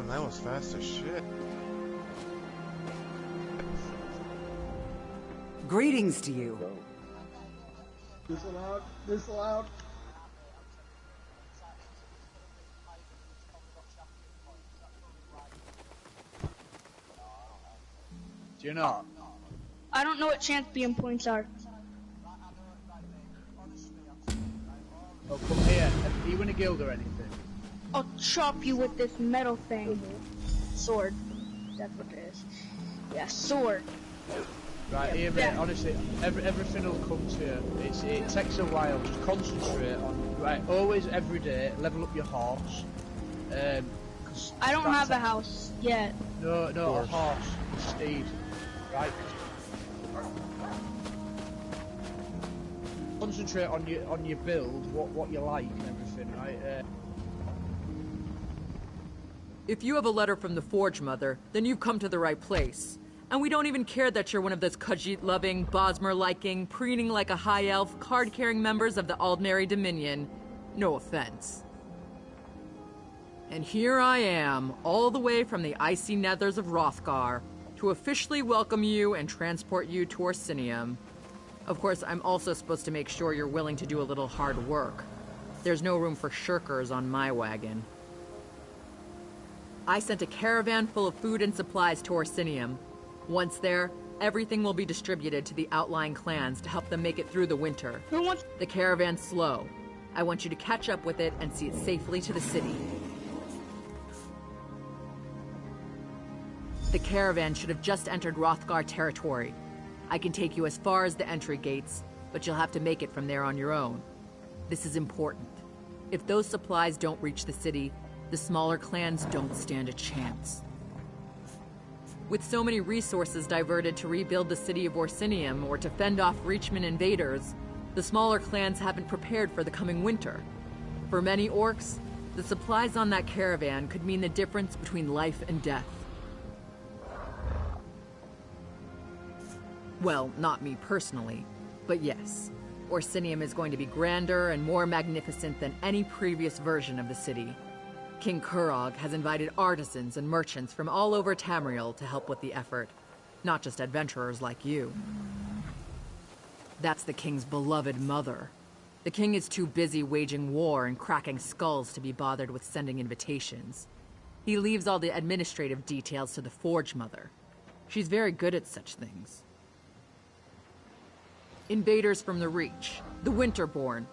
that was fast as shit. Greetings to you. Disallowed. Disallowed. Do you not? I don't know what champion points are. Oh, come here. Are you in a guild or anything? I'll chop you with this metal thing. Sword. That's what it is. Yeah, sword. Right, here, mate, honestly, everything will come to you. It takes a while. Just concentrate on, right, always, every day, level up your horse. I don't have a house yet. No, a horse. Steed. Right? Concentrate on your build, what you like and everything, right? If you have a letter from the Forge Mother, then you've come to the right place. And we don't even care that you're one of those Khajiit-loving, Bosmer-liking, preening like a high elf, card-carrying members of the Aldmeri Dominion. No offense. And here I am, all the way from the icy nethers of Hrothgar, to officially welcome you and transport you to Orsinium. Of course, I'm also supposed to make sure you're willing to do a little hard work. There's no room for shirkers on my wagon. I sent a caravan full of food and supplies to Orsinium. Once there, everything will be distributed to the outlying clans to help them make it through the winter. Who wants the caravan's slow. I want you to catch up with it and see it safely to the city. The caravan should have just entered Hrothgar territory. I can take you as far as the entry gates, but you'll have to make it from there on your own. This is important. If those supplies don't reach the city, the smaller clans don't stand a chance. With so many resources diverted to rebuild the city of Orsinium or to fend off Reachman invaders, the smaller clans haven't prepared for the coming winter. For many orcs, the supplies on that caravan could mean the difference between life and death. Well, not me personally, but yes, Orsinium is going to be grander and more magnificent than any previous version of the city. King Kurog has invited artisans and merchants from all over Tamriel to help with the effort, not just adventurers like you. That's the king's beloved mother. The king is too busy waging war and cracking skulls to be bothered with sending invitations. He leaves all the administrative details to the Forge Mother. She's very good at such things. Invaders from the Reach, the Winterborn.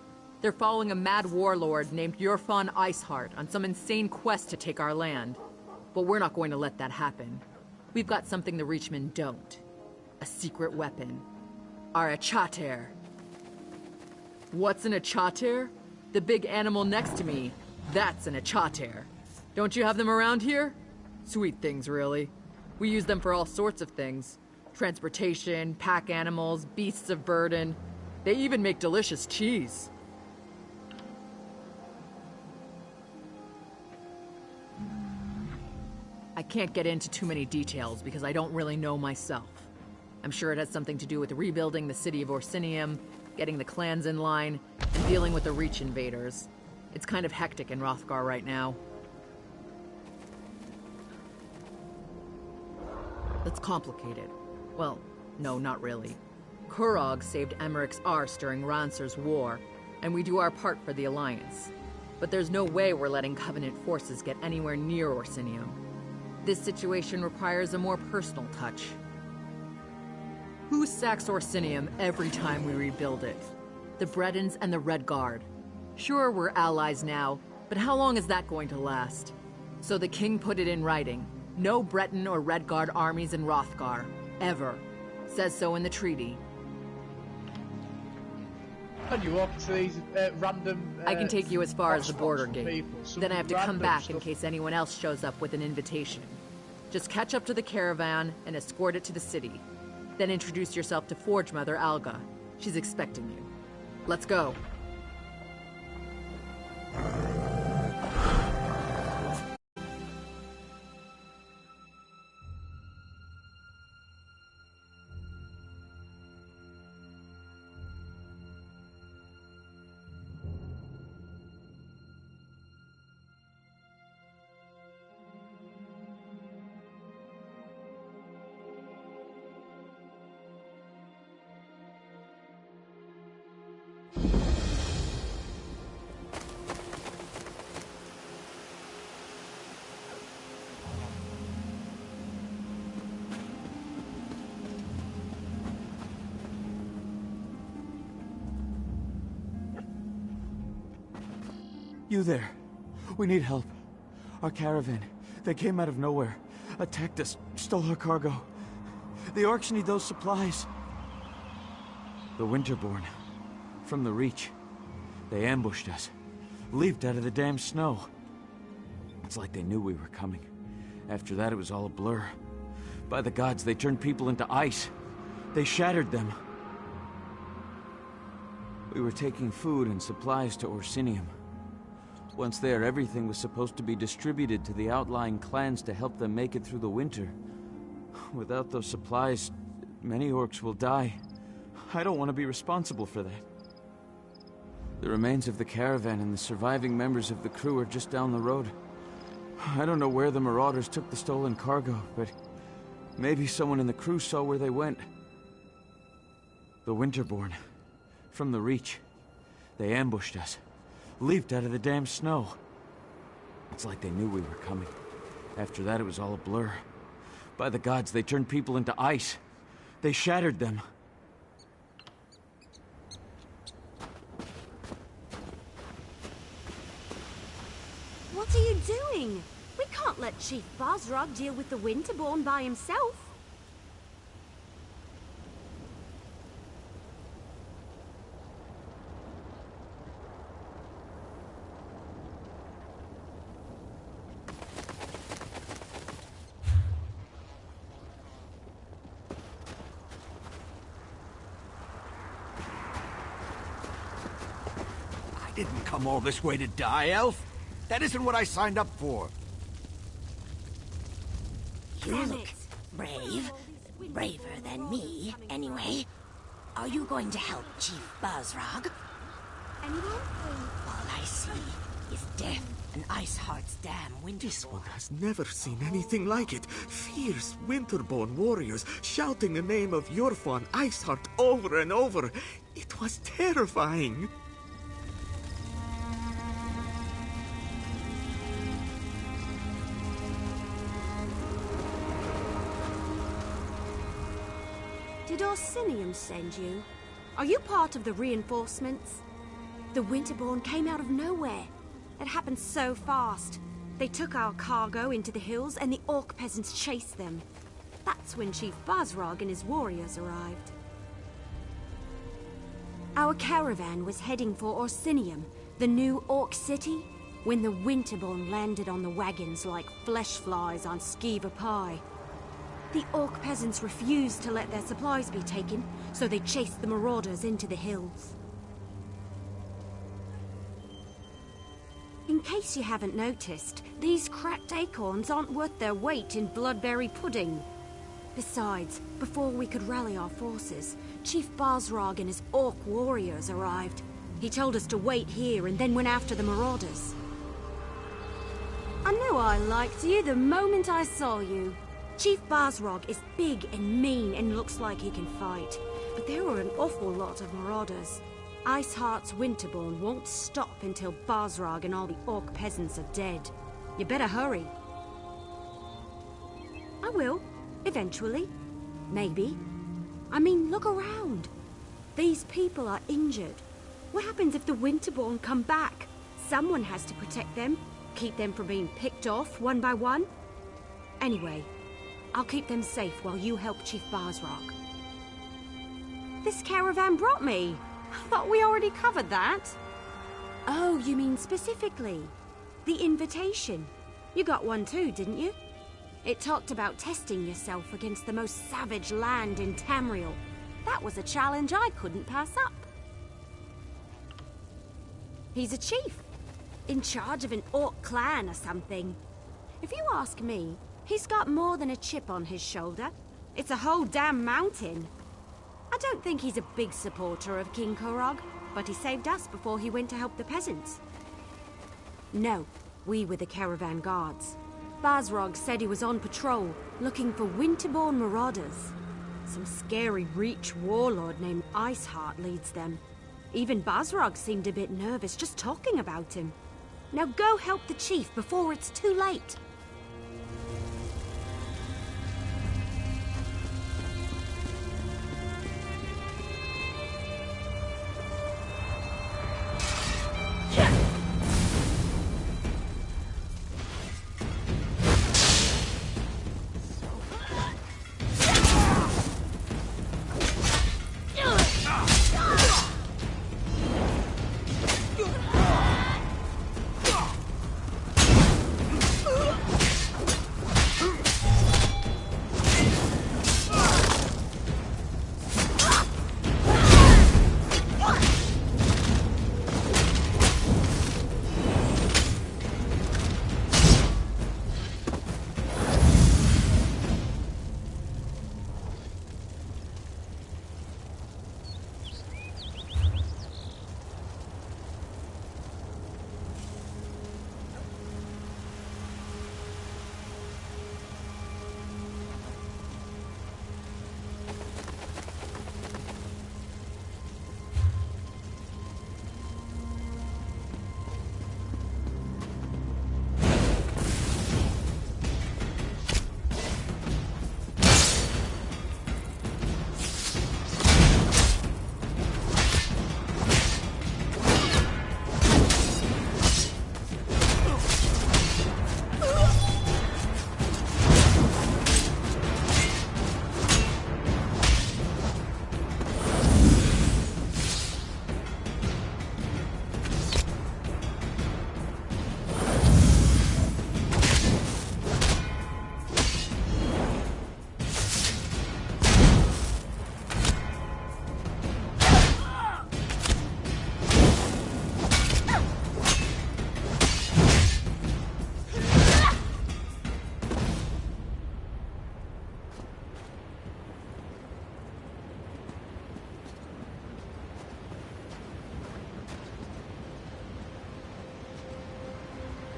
They're following a mad warlord named Yorfan Iceheart on some insane quest to take our land. But we're not going to let that happen. We've got something the Reachmen don't. A secret weapon. Our Achater. What's an Achater? The big animal next to me. That's an Achater. Don't you have them around here? Sweet things, really. We use them for all sorts of things. Transportation, pack animals, beasts of burden. They even make delicious cheese. I can't get into too many details because I don't really know myself. I'm sure it has something to do with rebuilding the city of Orsinium, getting the clans in line, and dealing with the Reach invaders. It's kind of hectic in Hrothgar right now. That's complicated. Well, no, not really. Kurog saved Emmerich's arse during Ranser's war, and we do our part for the Alliance. But there's no way we're letting Covenant forces get anywhere near Orsinium. This situation requires a more personal touch. Who sacks Orsinium every time we rebuild it? The Bredons and the Red Guard. Sure, we're allies now, but how long is that going to last? So the king put it in writing. No Breton or Red Guard armies in Hrothgar. Ever. Says so in the treaty. Can you walk to these random... I can take you as far as the border gate. People, then I have to come back stuff. in case anyone else shows up with an invitation. Just catch up to the caravan and escort it to the city. Then introduce yourself to Forge Mother Alga. She's expecting you. Let's go. You there. We need help. Our caravan. They came out of nowhere. Attacked us. Stole our cargo. The orcs need those supplies. The Winterborn. From the Reach. They ambushed us. Leaped out of the damn snow. It's like they knew we were coming. After that, it was all a blur. By the gods, they turned people into ice. They shattered them. We were taking food and supplies to Orsinium. Once there, everything was supposed to be distributed to the outlying clans to help them make it through the winter. Without those supplies, many orcs will die. I don't want to be responsible for that. The remains of the caravan and the surviving members of the crew are just down the road. I don't know where the marauders took the stolen cargo, but maybe someone in the crew saw where they went. The Winterborn. From the Reach. They ambushed us. Leaped out of the damn snow. It's like they knew we were coming. After that, it was all a blur. By the gods, they turned people into ice. They shattered them. What are you doing? We can't let Chief Basrog deal with the Winterborn by himself. I didn't come all this way to die, Elf. That isn't what I signed up for. You look brave. Braver than me, anyway. Are you going to help Chief Basrog? Anyone? All I see is death and Iceheart's damn winter. This one has never seen anything like it. Fierce Winterborn warriors shouting the name of Yorfan Iceheart over and over. It was terrifying. Did Orsinium send you? Are you part of the reinforcements? The Winterborn came out of nowhere. It happened so fast. They took our cargo into the hills and the orc peasants chased them. That's when Chief Basrog and his warriors arrived. Our caravan was heading for Orsinium, the new orc city, when the Winterborn landed on the wagons like flesh flies on skeever pie. The orc peasants refused to let their supplies be taken, so they chased the marauders into the hills. In case you haven't noticed, these cracked acorns aren't worth their weight in bloodberry pudding. Besides, before we could rally our forces, Chief Basrog and his orc warriors arrived. He told us to wait here and then went after the marauders. I knew I liked you the moment I saw you. Chief Basrog is big and mean and looks like he can fight, but there were an awful lot of marauders. Iceheart's Winterborn won't stop until Basrog and all the orc peasants are dead. You better hurry. I will, eventually. Maybe. I mean, look around. These people are injured. What happens if the Winterborn come back? Someone has to protect them, keep them from being picked off one by one. Anyway, I'll keep them safe while you help Chief Basrog. This caravan brought me. I thought we already covered that. Oh, you mean specifically? The invitation. You got one too, didn't you? It talked about testing yourself against the most savage land in Tamriel. That was a challenge I couldn't pass up. He's a chief, in charge of an orc clan or something. If you ask me, he's got more than a chip on his shoulder. It's a whole damn mountain. I don't think he's a big supporter of King Korog, but he saved us before he went to help the peasants. No, we were the caravan guards. Basrog said he was on patrol, looking for Winterborn marauders. Some scary Reach warlord named Iceheart leads them. Even Basrog seemed a bit nervous just talking about him. Now go help the chief before it's too late.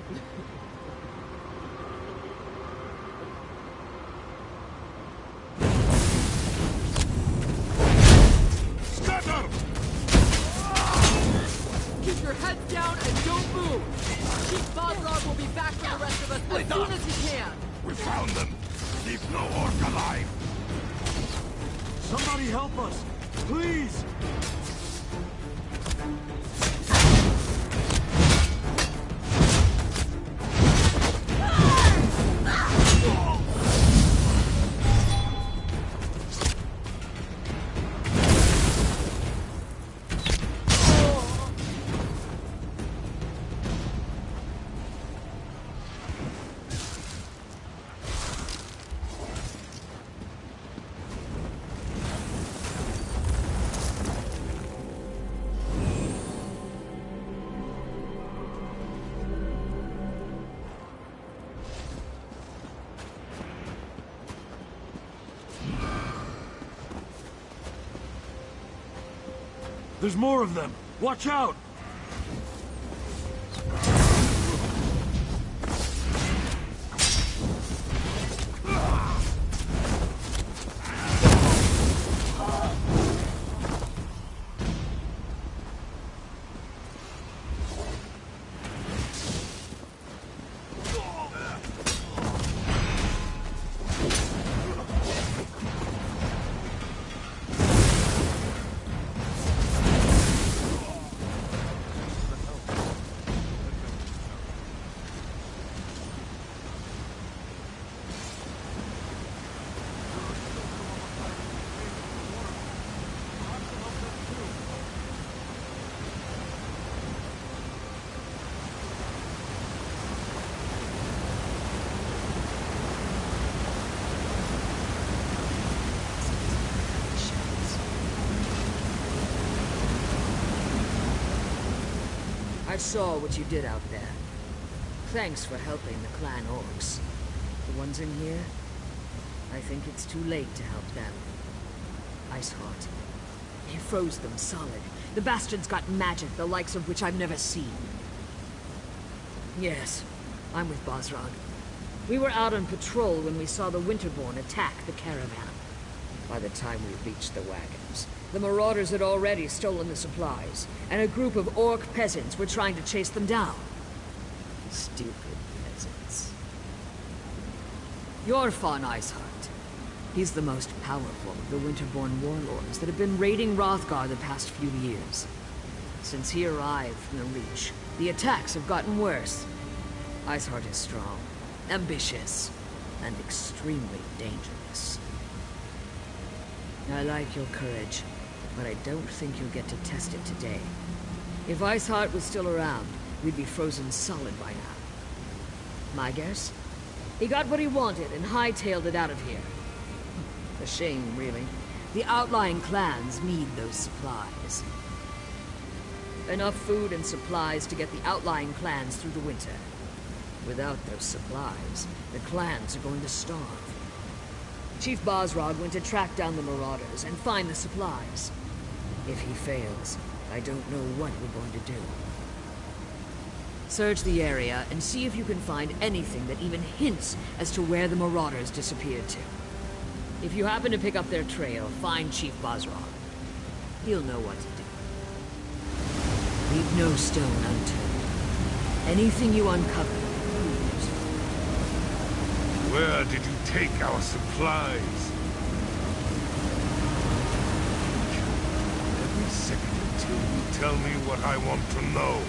Scatter! Keep your heads down and don't move! Chief Bozrog will be back for the rest of us as soon as he can! We found them! Leave no orc alive! Somebody help us! Please! There's more of them! Watch out! I saw what you did out there. Thanks for helping the clan orcs. The ones in here, I think it's too late to help them. Iceheart, he froze them solid. The bastards got magic, the likes of which I've never seen. Yes, I'm with Bozrog. We were out on patrol when we saw the Winterborn attack the caravan. By the time we reached the wagons, the marauders had already stolen the supplies, and a group of orc peasants were trying to chase them down. Stupid peasants. You're Fawn Iceheart. He's the most powerful of the Winterborn warlords that have been raiding Hrothgar the past few years. Since he arrived from the Reach, the attacks have gotten worse. Iceheart is strong, ambitious, and extremely dangerous. I like your courage, but I don't think you'll get to test it today. If Iceheart was still around, we'd be frozen solid by now. My guess? He got what he wanted and hightailed it out of here. A shame, really. The outlying clans need those supplies. Enough food and supplies to get the outlying clans through the winter. Without those supplies, the clans are going to starve. Chief Bozrog went to track down the marauders and find the supplies. If he fails, I don't know what we're going to do. Search the area and see if you can find anything that even hints as to where the marauders disappeared to. If you happen to pick up their trail, find Chief Bozrog. He'll know what to do. Leave no stone unturned. Anything you uncover, prove it. Where did you take our supplies? Every second until you tell me what I want to know.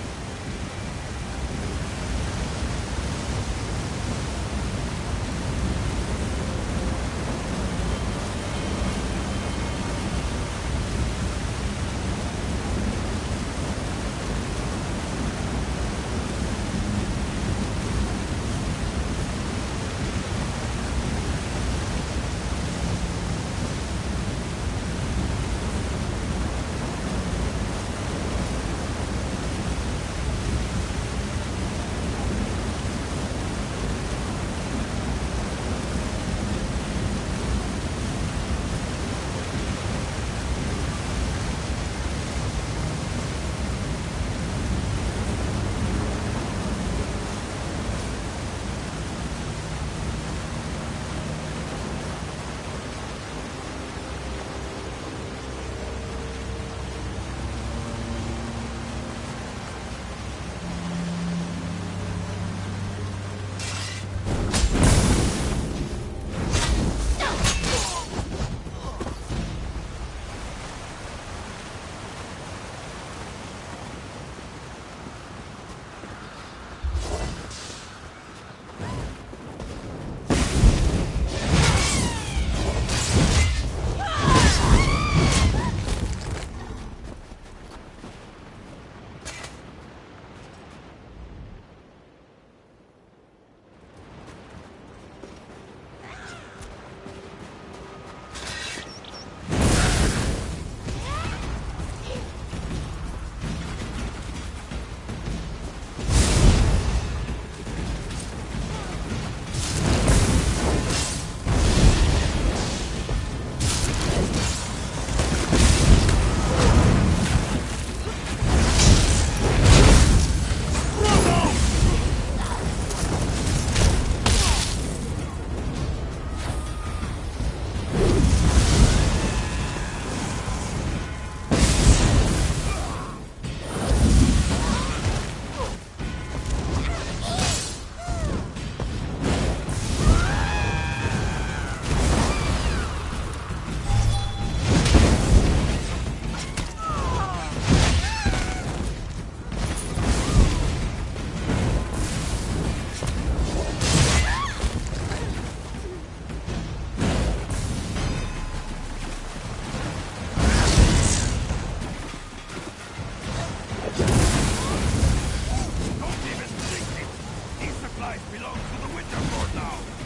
supplies belong to the Winterborn now!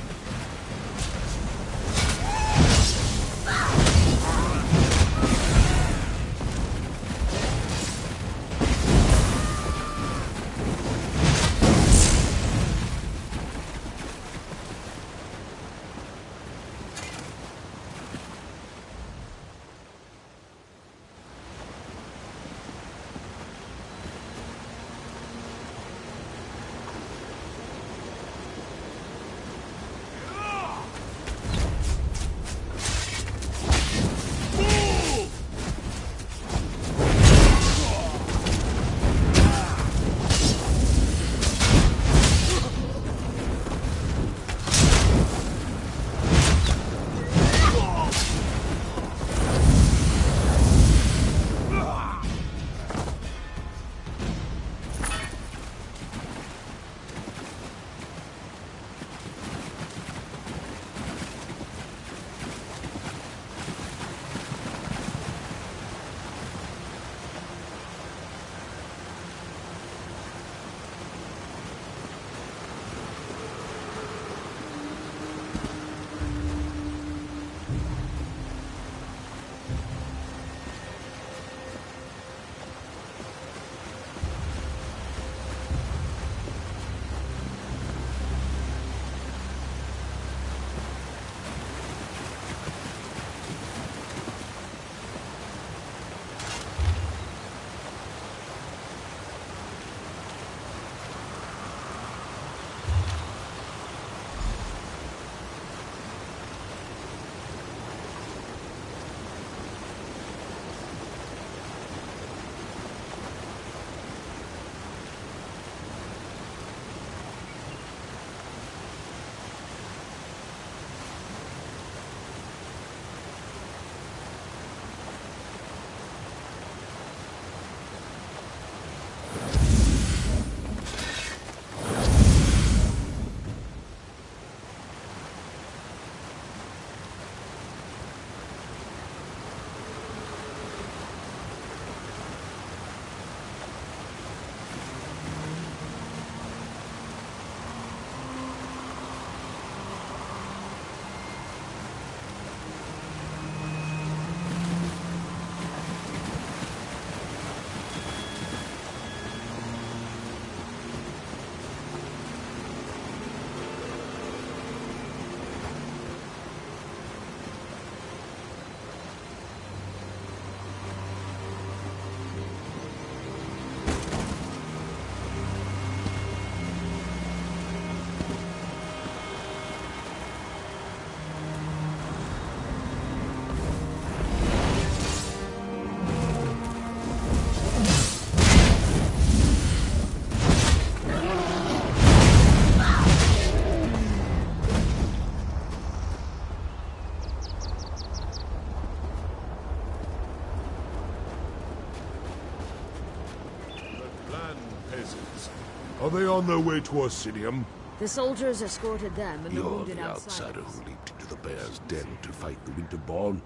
Are they on their way to Orsinium? The soldiers escorted them and the You're wounded the outsiders. outsider who leaped into the bear's den to fight the Winterborn?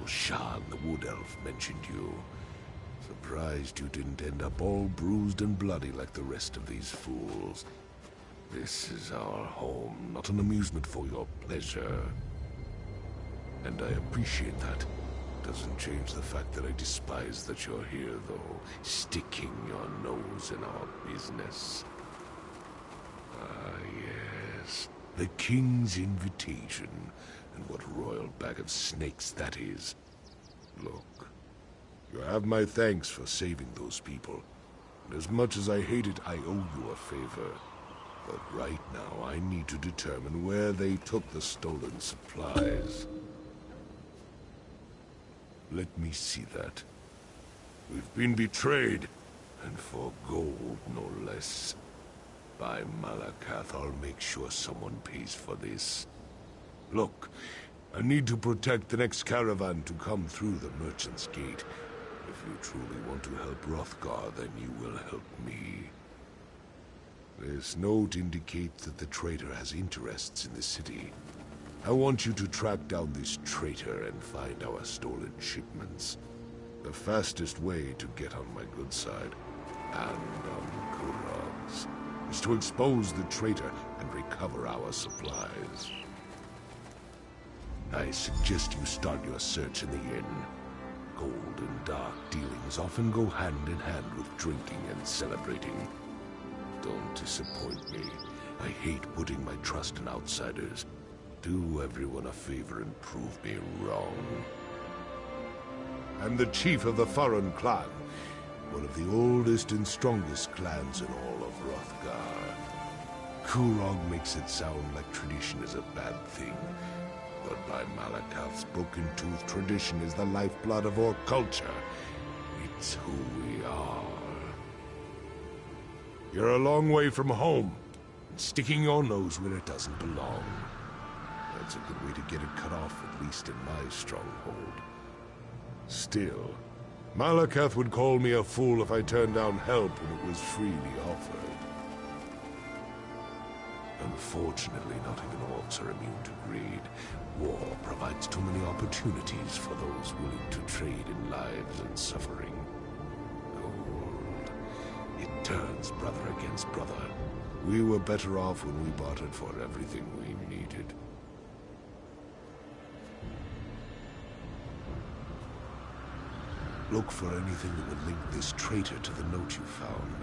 Shan, the wood elf, mentioned you. Surprised you didn't end up all bruised and bloody like the rest of these fools. This is our home, not an amusement for your pleasure. And I appreciate that. Doesn't change the fact that I despise that you're here, though, sticking your nose in our business. Ah, yes. The King's Invitation, and what royal bag of snakes that is. Look, you have my thanks for saving those people. And as much as I hate it, I owe you a favor. But right now, I need to determine where they took the stolen supplies. Let me see that. We've been betrayed, and for gold, no less. By Malakath, I'll make sure someone pays for this. Look, I need to protect the next caravan to come through the Merchant's Gate. If you truly want to help Hrothgar, then you will help me. This note indicates that the traitor has interests in the city. I want you to track down this traitor and find our stolen shipments. The fastest way to get on my good side, and on Kurog's. is to expose the traitor and recover our supplies. I suggest you start your search in the inn. Gold and dark dealings often go hand in hand with drinking and celebrating. Don't disappoint me. I hate putting my trust in outsiders. Do everyone a favor and prove me wrong. I'm the chief of the foreign clan, one of the oldest and strongest clans in all of Hrothgar. Kurog makes it sound like tradition is a bad thing, but by Malakath's broken-tooth, tradition is the lifeblood of our culture. It's who we are. You're a long way from home, and sticking your nose where it doesn't belong. That's a good way to get it cut off, at least in my stronghold. Still, Malakath would call me a fool if I turned down help when it was freely offered. Unfortunately, not even orcs are immune to greed. War provides too many opportunities for those willing to trade in lives and suffering. Gold. It turns brother against brother. We were better off when we bartered for everything we needed. Look for anything that would link this traitor to the note you found.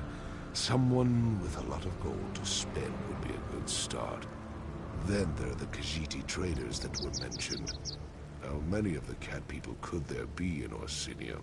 Someone with a lot of gold to spend would be a good start. Then there are the Khajiit traders that were mentioned. How many of the cat people could there be in Orsinium?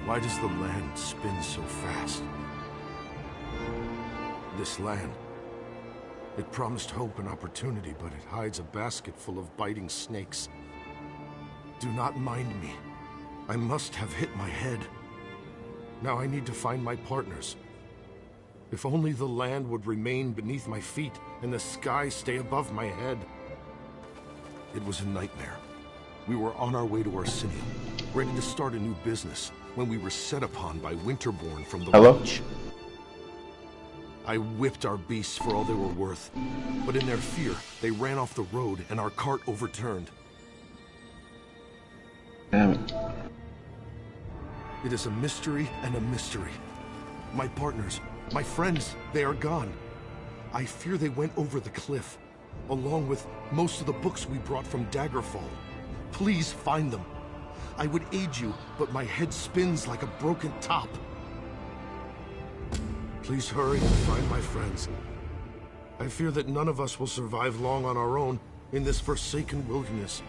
Why does the land spin so fast? This land, it promised hope and opportunity, but it hides a basket full of biting snakes. Do not mind me. I must have hit my head. Now I need to find my partners. If only the land would remain beneath my feet and the sky stay above my head. It was a nightmare. We were on our way to Orsinium, ready to start a new business, when we were set upon by Winterborn from the Reach. I whipped our beasts for all they were worth, but in their fear, they ran off the road and our cart overturned. Damn it. It is a mystery and a mystery. My partners, my friends, they are gone. I fear they went over the cliff, along with most of the books we brought from Daggerfall. Please find them. I would aid you, but my head spins like a broken top. Please hurry and find my friends. I fear that none of us will survive long on our own in this forsaken wilderness.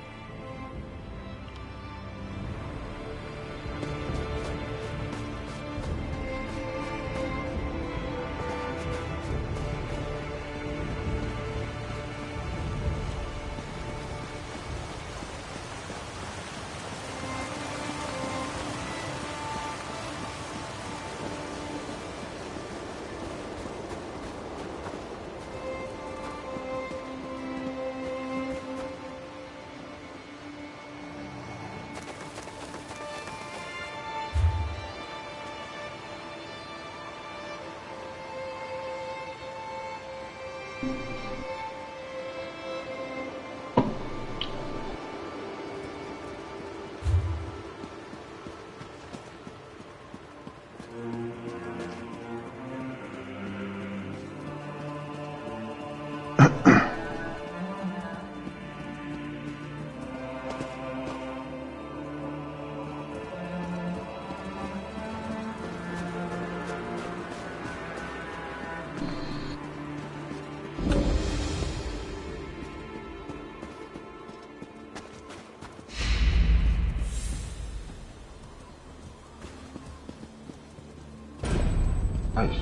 Nice.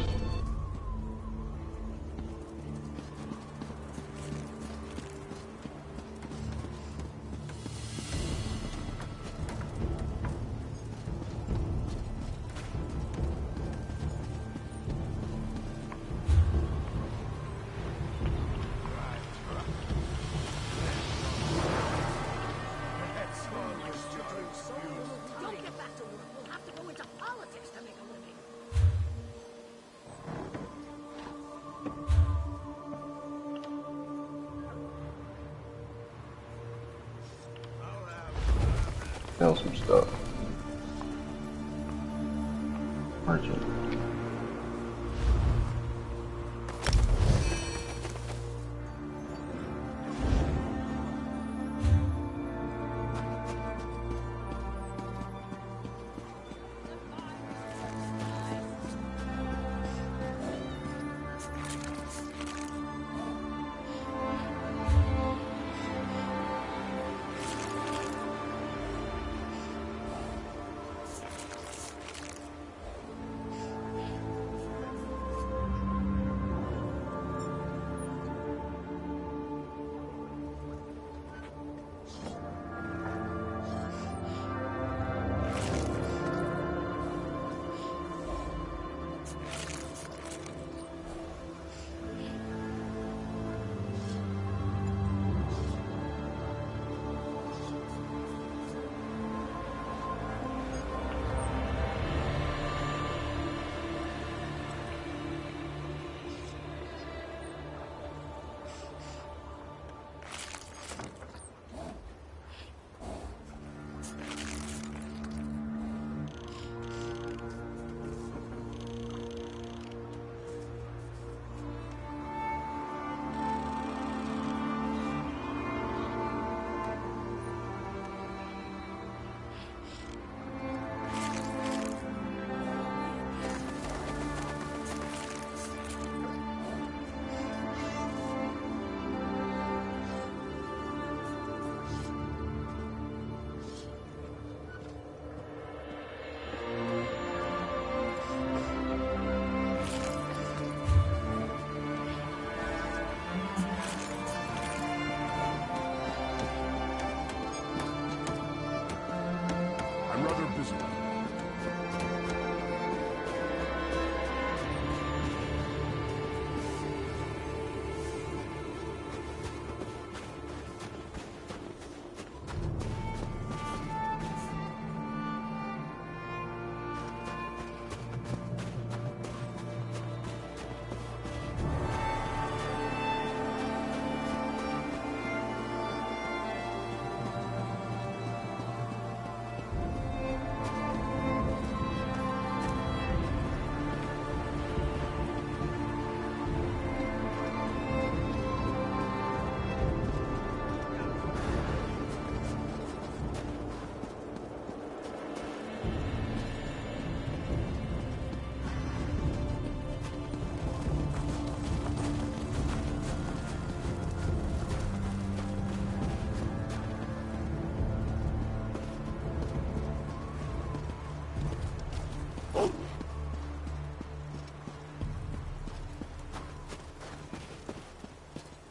Sell some stuff. Merchant.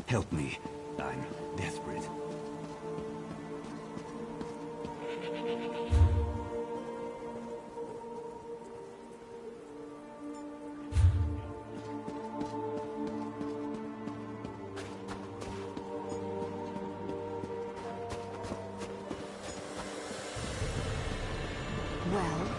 Help me. I'm desperate. Well,